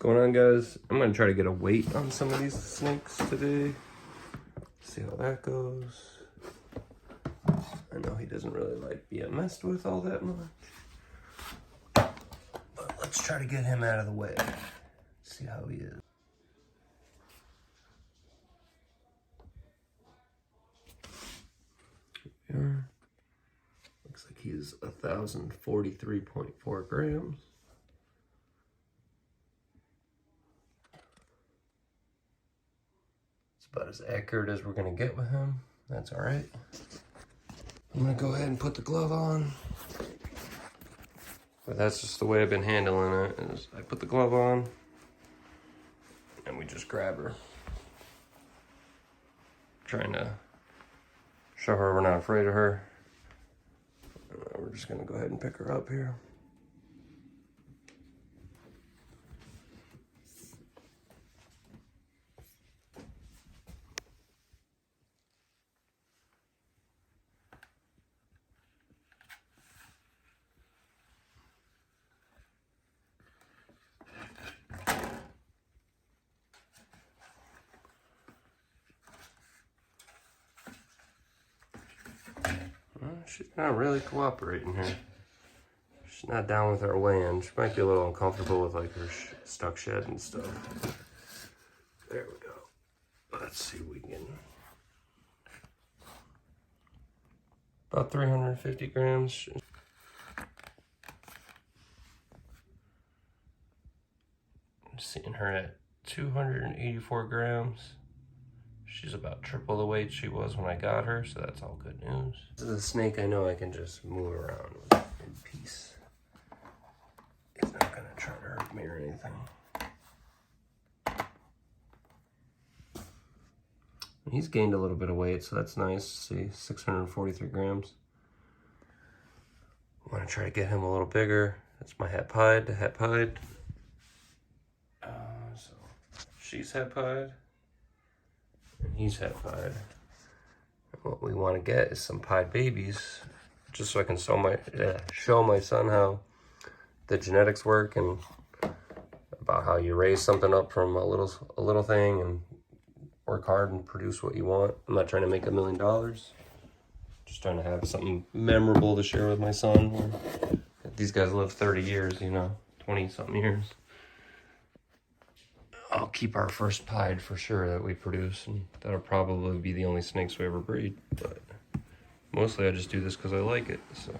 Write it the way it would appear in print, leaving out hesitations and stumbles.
going on, guys? I'm gonna try to get a weight on some of these snakes today. See how that goes. I know he doesn't really like being messed with all that much, but let's try to get him out of the way. See how he is. Here. Looks like he's 1,043.4 grams. About as accurate as we're gonna get with him. That's all right. I'm gonna go ahead and put the glove on. But that's just the way I've been handling it, is I put the glove on and we just grab her. Trying to show her we're not afraid of her. We're just gonna go ahead and pick her up here. She's not really cooperating here. She's not down with our weigh-in. She might be a little uncomfortable with like her stuck shed and stuff. There we go. Let's see if we can. About 350 grams. I'm seeing her at 284 grams. She's about triple the weight she was when I got her, so that's all good news. This is a snake I know I can just move around with in peace. He's not gonna try to hurt me or anything. He's gained a little bit of weight, so that's nice. See, 643 grams. I want to try to get him a little bigger. That's my het pied, the het pied. So she's het pied. And he's het pied. What we want to get is some pied babies, just so I can show my son how the genetics work and about how you raise something up from a little thing and work hard and produce what you want. I'm not trying to make $1 million. Just trying to have something memorable to share with my son. These guys live 30 years, you know, 20-something years. I'll keep our first pied for sure that we produce, and that'll probably be the only snakes we ever breed. But mostly I just do this because I like it, so.